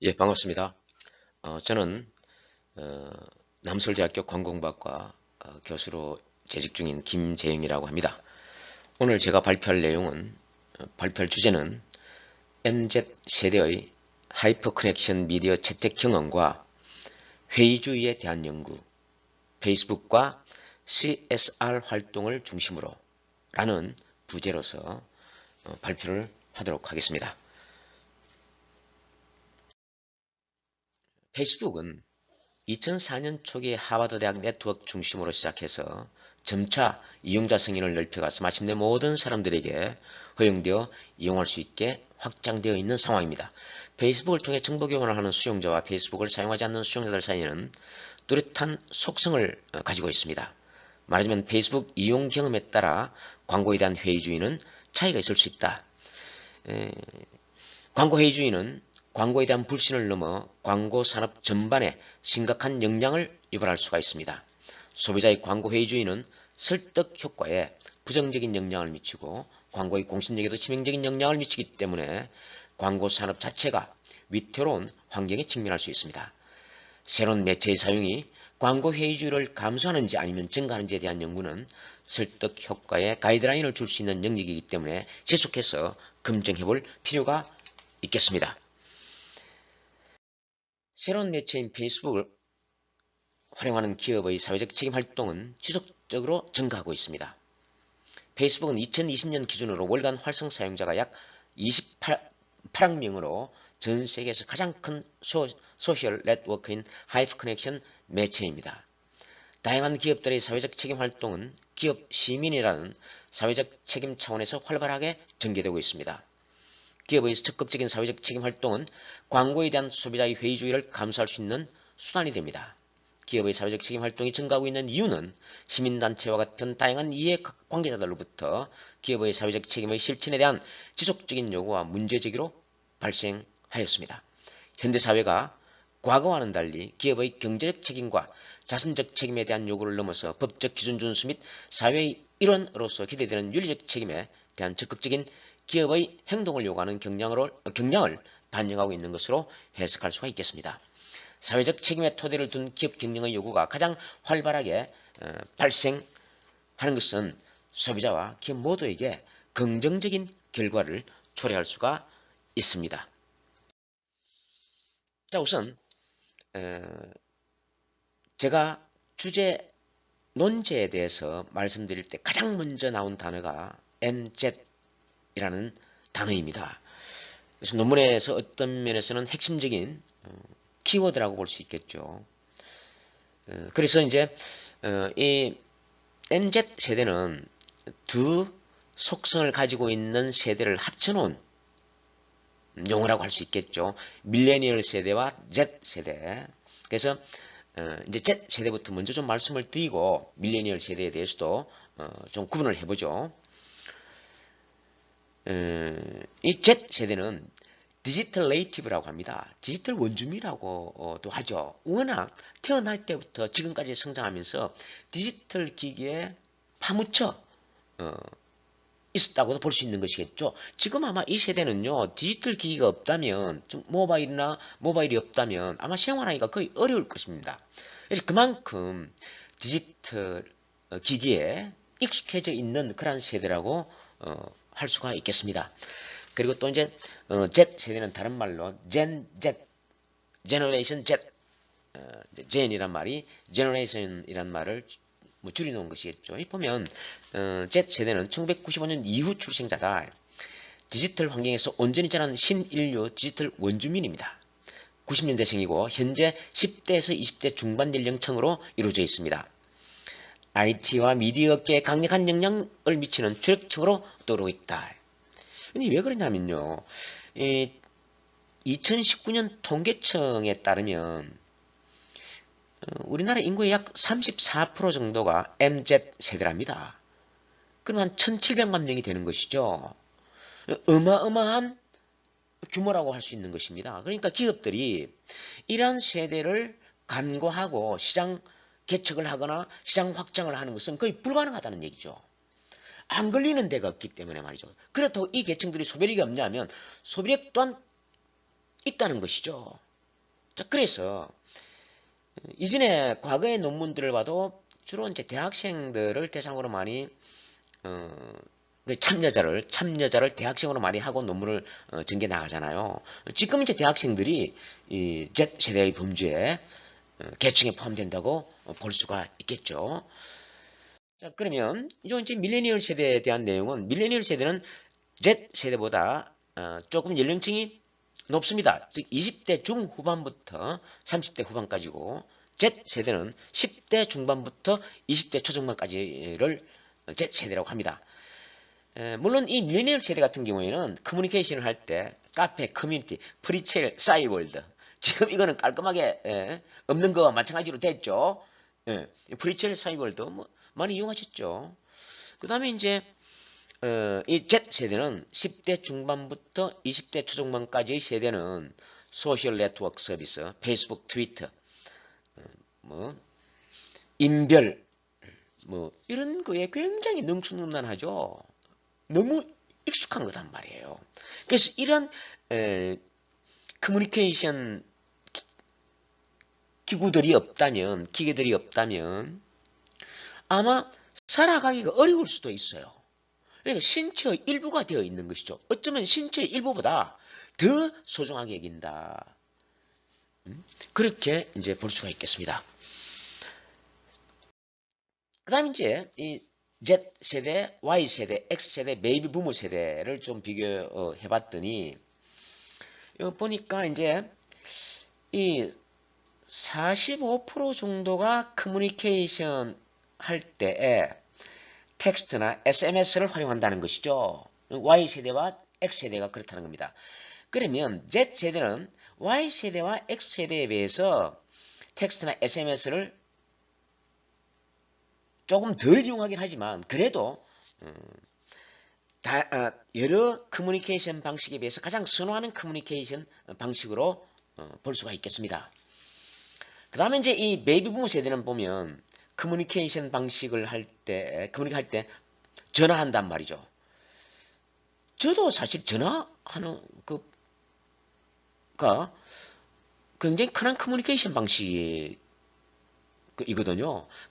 예, 반갑습니다. 저는 남서울대학교 관공학과 교수로 재직 중인 김재영이라고 합니다. 오늘 제가 발표할 내용은 발표할 주제는 MZ 세대의 하이퍼 커넥션 미디어 채택 경험과 회의주의에 대한 연구, 페이스북과 CSR 활동을 중심으로 라는 부제로서 발표를 하도록 하겠습니다. 페이스북은 2004년 초기에 하버드 대학 네트워크 중심으로 시작해서 점차 이용자 성인을 넓혀가서 마침내 모든 사람들에게 허용되어 이용할 수 있게 확장되어 있는 상황입니다. 페이스북을 통해 정보 교환을 하는 수용자와 페이스북을 사용하지 않는 수용자들 사이에는 뚜렷한 속성을 가지고 있습니다. 말하자면 페이스북 이용 경험에 따라 광고에 대한 회의주의는 차이가 있을 수 있다. 광고 회의주의는 광고에 대한 불신을 넘어 광고 산업 전반에 심각한 영향을 유발할 수가 있습니다. 소비자의 광고 회의주의는 설득 효과에 부정적인 영향을 미치고 광고의 공신력에도 치명적인 영향을 미치기 때문에 광고 산업 자체가 위태로운 환경에 직면할 수 있습니다. 새로운 매체의 사용이 광고 회의주의를 감소하는지 아니면 증가하는지에 대한 연구는 설득 효과에 가이드라인을 줄 수 있는 영역이기 때문에 지속해서 검증해볼 필요가 있겠습니다. 새로운 매체인 페이스북을 활용하는 기업의 사회적 책임 활동은 지속적으로 증가하고 있습니다. 페이스북은 2020년 기준으로 월간 활성 사용자가 약 28억 명으로 전 세계에서 가장 큰 소셜 네트워크인 하이퍼 커넥션 매체입니다. 다양한 기업들의 사회적 책임 활동은 기업 시민이라는 사회적 책임 차원에서 활발하게 전개되고 있습니다. 기업의 적극적인 사회적 책임 활동은 광고에 대한 소비자의 회의주의를 감수할 수 있는 수단이 됩니다. 기업의 사회적 책임 활동이 증가하고 있는 이유는 시민단체와 같은 다양한 이해관계자들로부터 기업의 사회적 책임의 실천에 대한 지속적인 요구와 문제제기로 발생하였습니다. 현대사회가 과거와는 달리 기업의 경제적 책임과 자선적 책임에 대한 요구를 넘어서 법적 기준 준수 및 사회의 일원으로서 기대되는 윤리적 책임에 대한 적극적인 기업의 행동을 요구하는 경향을 반영하고 있는 것으로 해석할 수가 있겠습니다. 사회적 책임의 토대를 둔 기업 경영의 요구가 가장 활발하게 발생하는 것은 소비자와 기업 모두에게 긍정적인 결과를 초래할 수가 있습니다. 자, 우선 제가 주제 논제에 대해서 말씀드릴 때 가장 먼저 나온 단어가 MZ이라는 단어입니다. 그래서 논문에서 어떤 면에서는 핵심적인 키워드라고 볼 수 있겠죠. 그래서 이제 이 MZ 세대는 두 속성을 가지고 있는 세대를 합쳐놓은 용어라고 할 수 있겠죠. 밀레니얼 세대와 Z 세대. 그래서 이제 Z 세대부터 먼저 좀 말씀을 드리고 밀레니얼 세대에 대해서도 좀 구분을 해보죠. 이 Z 세대는 디지털 네이티브라고 합니다. 디지털 원주민이라고도 하죠. 워낙 태어날 때부터 지금까지 성장하면서 디지털 기기에 파묻혀 있었다고도 볼 수 있는 것이겠죠. 지금 아마 이 세대는요, 디지털 기기가 없다면, 모바일이 없다면 아마 생활하기가 거의 어려울 것입니다. 그래서 그만큼 디지털 기기에 익숙해져 있는 그런 세대라고 할 수가 있겠습니다. 그리고 또 이제 Z 세대는 다른 말로 Gen Z, Generation Z, Gen이란 말이 Generation이란 말을 뭐 줄여놓은 것이겠죠. 이 보면 Z 세대는 1995년 이후 출생자다. 디지털 환경에서 온전히 자란 신인류 디지털 원주민입니다. 90년대생이고 현재 10대에서 20대 중반 연령층으로 이루어져 있습니다. IT와 미디어계에 강력한 영향을 미치는 주력층으로 떠오르고 있다. 근데 왜 그러냐면요. 2019년 통계청에 따르면 우리나라 인구의 약 34% 정도가 MZ 세대랍니다. 그럼 한 1700만 명이 되는 것이죠. 어마어마한 규모라고 할 수 있는 것입니다. 그러니까 기업들이 이러한 세대를 간과하고 시장 개척을 하거나 시장 확장을 하는 것은 거의 불가능하다는 얘기죠. 안 걸리는 데가 없기 때문에 말이죠. 그렇다고 이 계층들이 소비력이 없냐면 소비력 또한 있다는 것이죠. 자, 그래서 이전에 과거의 논문들을 봐도 주로 이제 대학생들을 대상으로 많이 그 참여자를 대학생으로 많이 하고 논문을 전개 나가잖아요. 지금 이제 대학생들이 이 Z세대의 범죄에 계층에 포함된다고 볼 수가 있겠죠. 자, 그러면 이제 밀레니얼 세대에 대한 내용은 밀레니얼 세대는 Z세대보다 조금 연령층이 높습니다. 즉 20대 중후반부터 30대 후반까지고 Z세대는 10대 중반부터 20대 초중반까지를 Z세대라고 합니다. 물론 이 밀레니얼 세대 같은 경우에는 커뮤니케이션을 할 때 카페, 커뮤니티, 프리첼, 싸이월드 지금 이거는 깔끔하게 없는 거와 마찬가지로 됐죠. 프리첼, 싸이월드 뭐 많이 이용하셨죠. 그 다음에 이제 이 Z세대는 10대 중반부터 20대 초중반까지의 세대는 소셜 네트워크 서비스, 페이스북, 트위터, 뭐 인별 뭐 이런 거에 굉장히 능수능란하죠. 너무 익숙한 거단 말이에요. 그래서 이런 커뮤니케이션 기구들이 없다면, 기계들이 없다면 아마 살아가기가 어려울 수도 있어요. 그러니까 신체의 일부가 되어 있는 것이죠. 어쩌면 신체의 일부보다 더 소중하게 여긴다. 그렇게 이제 볼 수가 있겠습니다. 그 다음에 이제 이 Z세대, Y세대, X세대, 베이비 부모 세대를 좀 비교해 봤더니 보니까 이제 이 45% 정도가 커뮤니케이션 할 때에 텍스트나 SMS를 활용한다는 것이죠. Y세대와 X세대가 그렇다는 겁니다. 그러면 Z세대는 Y세대와 X세대에 비해서 텍스트나 SMS를 조금 덜 이용하긴 하지만 그래도 여러 커뮤니케이션 방식에 비해서 가장 선호하는 커뮤니케이션 방식으로 볼 수가 있겠습니다. 그 다음에 이제 이 베이비 부모 세대는 보면 커뮤니케이션 방식을 커뮤니케이할 때 전화한단 말이죠. 저도 사실 전화하는 그가 굉장히 큰 커뮤니케이션 방식이거든요.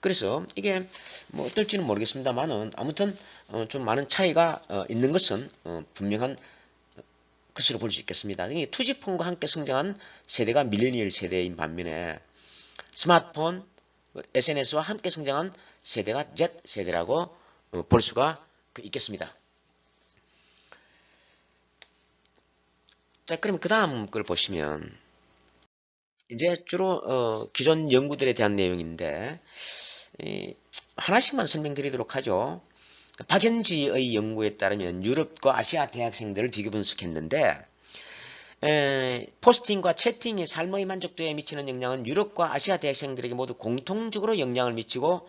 그래서 이게 뭐 어떨지는 모르겠습니다만은 아무튼 좀 많은 차이가 있는 것은 분명한 것으로 볼 수 있겠습니다. 투지폰과 함께 성장한 세대가 밀레니얼 세대인 반면에 스마트폰, SNS와 함께 성장한 세대가 Z세대라고 볼 수가 있겠습니다. 자, 그럼 그 다음 걸 보시면 이제 주로 기존 연구들에 대한 내용인데 하나씩만 설명드리도록 하죠. 박현지의 연구에 따르면 유럽과 아시아 대학생들을 비교 분석했는데 포스팅과 채팅이 삶의 만족도에 미치는 영향은 유럽과 아시아 대학생들에게 모두 공통적으로 영향을 미치고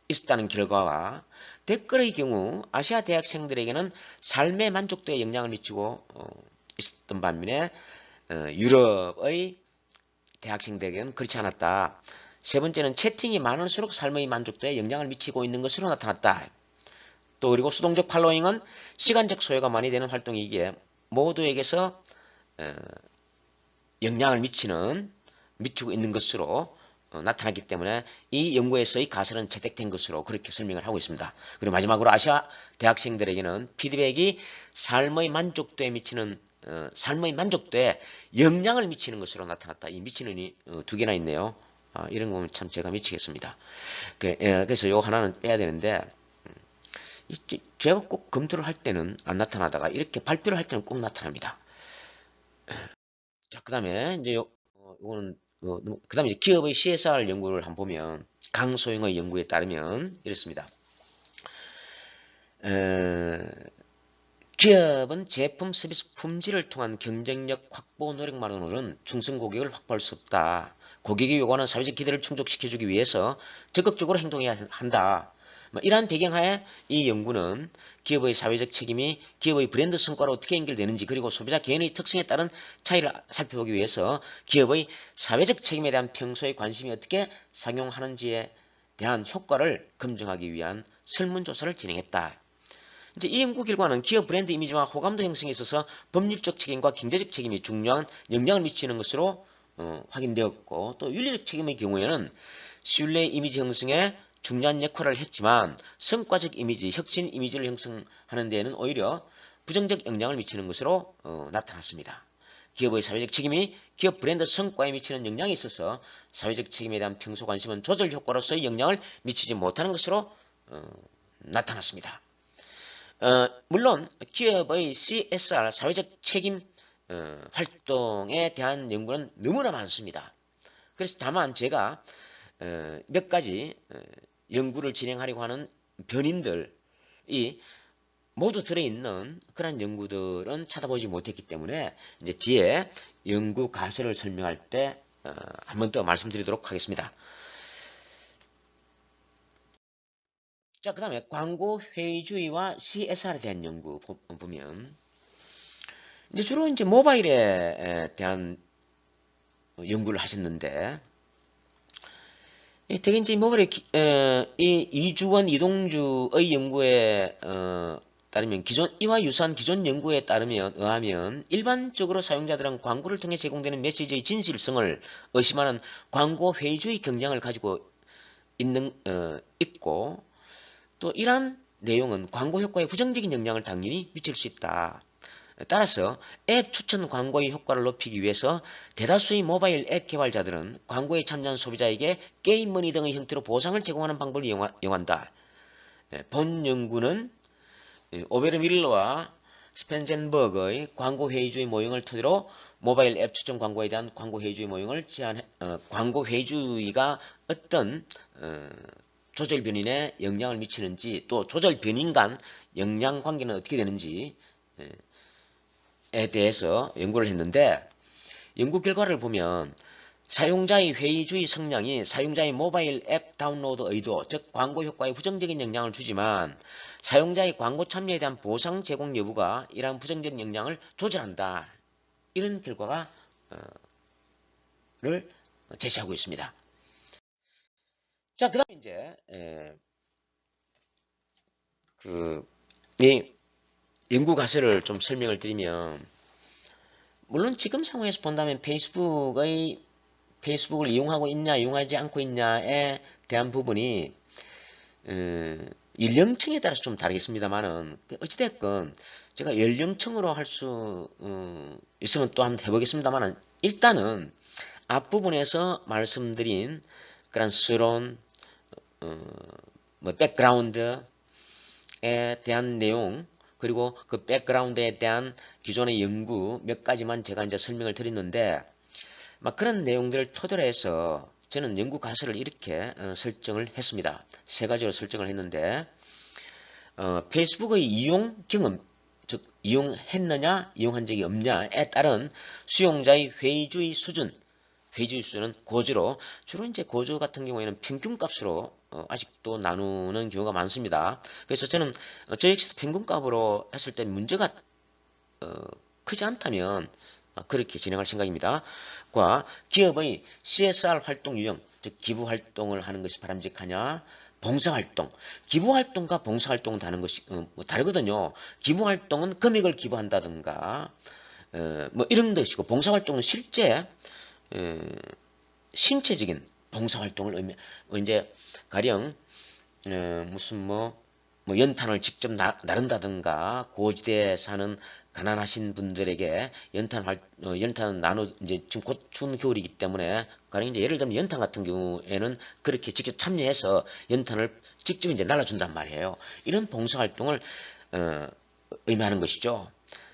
있었다는 결과와 댓글의 경우 아시아 대학생들에게는 삶의 만족도에 영향을 미치고 있었던 반면에 유럽의 대학생들에게는 그렇지 않았다. 세 번째는 채팅이 많을수록 삶의 만족도에 영향을 미치고 있는 것으로 나타났다. 또 그리고 수동적 팔로잉은 시간적 소요가 많이 되는 활동이기에 모두에게서 영향을 미치고 있는 것으로 나타났기 때문에 이 연구에서의 가설은 채택된 것으로 그렇게 설명을 하고 있습니다. 그리고 마지막으로 아시아 대학생들에게는 피드백이 삶의 만족도에 영향을 미치는 것으로 나타났다. 이 미치는이 두 개나 있네요. 이런 거 보면 참 제가 미치겠습니다. 그래서 요 하나는 빼야 되는데 제가 꼭 검토를 할 때는 안 나타나다가 이렇게 발표를 할 때는 꼭 나타납니다. 자, 그 다음에 이제 요거는 그 다음에 이제 기업의 CSR 연구를 한번 보면 강소영의 연구에 따르면 이렇습니다. 기업은 제품 서비스 품질을 통한 경쟁력 확보 노력만으로는 충성 고객을 확보할 수 없다. 고객이 요구하는 사회적 기대를 충족시켜주기 위해서 적극적으로 행동해야 한다. 이러한 배경하에 이 연구는 기업의 사회적 책임이 기업의 브랜드 성과로 어떻게 연결되는지 그리고 소비자 개인의 특성에 따른 차이를 살펴보기 위해서 기업의 사회적 책임에 대한 평소의 관심이 어떻게 작용하는지에 대한 효과를 검증하기 위한 설문조사를 진행했다. 이제 이 연구 결과는 기업 브랜드 이미지와 호감도 형성에 있어서 법률적 책임과 경제적 책임이 중요한 영향을 미치는 것으로 확인되었고, 또 윤리적 책임의 경우에는 신뢰 이미지 형성에 중요한 역할을 했지만 성과적 이미지, 혁신 이미지를 형성하는 데에는 오히려 부정적 영향을 미치는 것으로 나타났습니다. 기업의 사회적 책임이 기업 브랜드 성과에 미치는 영향에 있어서 사회적 책임에 대한 평소 관심은 조절 효과로서의 영향을 미치지 못하는 것으로 나타났습니다. 물론 기업의 CSR 사회적 책임 활동에 대한 연구는 너무나 많습니다. 그래서 다만 제가 몇 가지 연구를 진행하려고 하는 변인들이 모두 들어있는 그런 연구들은 찾아보지 못했기 때문에 이제 뒤에 연구 가설을 설명할 때 한 번 더 말씀드리도록 하겠습니다. 자, 그 다음에 광고 회의주의와 CSR에 대한 연구 보면 이제 주로 이제 모바일에 대한 연구를 하셨는데, 되게 이제 모바일에 이 이주원 이동주의 연구에 따르면 이와 유사한 기존 연구에 의하면 일반적으로 사용자들은 광고를 통해 제공되는 메시지의 진실성을 의심하는 광고 회의주의 경향을 가지고 있고, 또 이러한 내용은 광고 효과에 부정적인 영향을 당연히 미칠 수 있다. 따라서 앱 추천 광고의 효과를 높이기 위해서 대다수의 모바일 앱 개발자들은 광고에 참여한 소비자에게 게임 머니 등의 형태로 보상을 제공하는 방법을 이용한다. 본 연구는 오베르밀러와 스펜젠버그의 광고 회의주의 모형을 토대로 모바일 앱 추천 광고에 대한 광고 회의주의 모형을 광고 회의주의가 어떤 조절 변인에 영향을 미치는지, 또 조절 변인 간 영향 관계는 어떻게 되는지에 대해서 연구를 했는데, 연구 결과를 보면 사용자의 회의주의 성향이 사용자의 모바일 앱 다운로드 의도, 즉 광고 효과에 부정적인 영향을 주지만 사용자의 광고 참여에 대한 보상 제공 여부가 이러한 부정적 영향을 조절한다. 이런 결과가 를 제시하고 있습니다. 자, 그 다음에 이제 이 연구 가설을 좀 설명을 드리면, 물론 지금 상황에서 본다면 페이스북을 이용하고 있냐 이용하지 않고 있냐에 대한 부분이 연령층에 따라서 좀 다르겠습니다만은, 어찌됐건 제가 연령층으로 할 수 있으면 또 한번 해보겠습니다만은, 일단은 앞부분에서 말씀드린 그런 수론, 백그라운드에 대한 내용, 그리고 그 백그라운드에 대한 기존의 연구 몇 가지만 제가 이제 설명을 드렸는데, 그런 내용들을 토대로 해서 저는 연구 가설을 이렇게 설정을 했습니다. 세 가지로 설정을 했는데, 페이스북의 이용 경험, 즉 이용했느냐 이용한 적이 없냐에 따른 수용자의 회의주의 수준은 고주로, 주로 이제 고주 같은 경우에는 평균값으로 아직도 나누는 경우가 많습니다. 그래서 저는 저 역시도 평균값으로 했을 때 문제가 크지 않다면 그렇게 진행할 생각입니다. 과 기업의 CSR 활동 유형, 즉 기부 활동을 하는 것이 바람직하냐, 봉사활동, 기부활동과 봉사활동은 다르거든요. 기부활동은 금액을 기부한다든가 이런 것이고, 봉사활동은 실제 신체적인 봉사활동을 이제 가령 무슨 연탄을 직접 나른다든가, 고지대에 사는 가난하신 분들에게 연탄 이제 지금 곧 추운 겨울이기 때문에, 가령 이제 예를 들면 연탄 같은 경우에는 그렇게 직접 참여해서 연탄을 직접 이제 날라준단 말이에요. 이런 봉사활동을 의미하는 것이죠.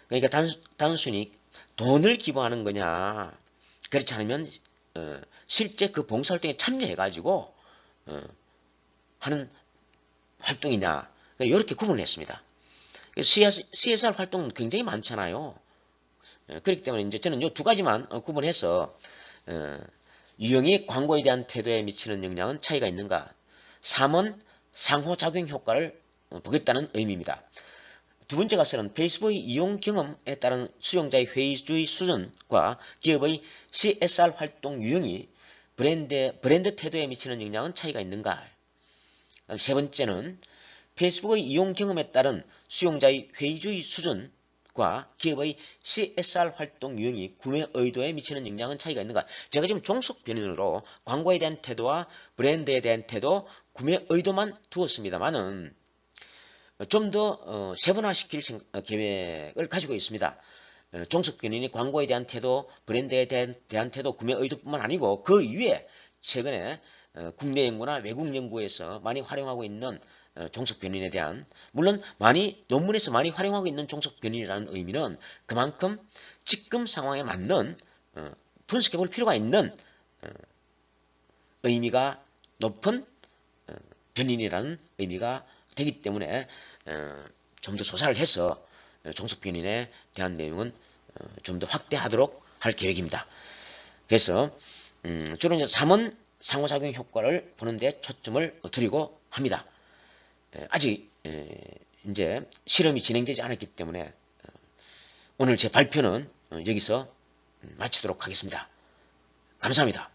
그러니까 단순히 돈을 기부하는 거냐, 그렇지 않으면 실제 그 봉사활동에 참여해가지고 하는 활동이냐, 이렇게 구분을 했습니다. CSR 활동은 굉장히 많잖아요. 그렇기 때문에 이제 저는 이 두 가지만 구분해서 유형이 광고에 대한 태도에 미치는 영향은 차이가 있는가, 3은 상호작용 효과를 보겠다는 의미입니다. 두 번째 가설은 페이스북의 이용 경험에 따른 수용자의 회의주의 수준과 기업의 CSR 활동 유형이 브랜드 태도에 미치는 영향은 차이가 있는가. 세 번째는 페이스북의 이용 경험에 따른 수용자의 회의주의 수준과 기업의 CSR 활동 유형이 구매 의도에 미치는 영향은 차이가 있는가? 제가 지금 종속 변인으로 광고에 대한 태도와 브랜드에 대한 태도, 구매 의도만 두었습니다만은 좀 더 세분화시킬 계획을 가지고 있습니다. 종속 변인이 광고에 대한 태도, 브랜드에 대한 태도, 구매 의도뿐만 아니고 그 이외에 최근에 국내 연구나 외국 연구에서 많이 활용하고 있는 종속 변인에 대한, 물론 논문에서 많이 활용하고 있는 종속 변인이라는 의미는 그만큼 지금 상황에 맞는 분석해 볼 필요가 있는 의미가 높은 변인이라는 의미가 되기 때문에 좀 더 조사를 해서 종속 변인에 대한 내용은 좀 더 확대하도록 할 계획입니다. 그래서 주로 이제 3원 상호작용 효과를 보는 데 초점을 두리고 합니다. 아직 이제 실험이 진행되지 않았기 때문에 오늘 제 발표는 여기서 마치도록 하겠습니다. 감사합니다.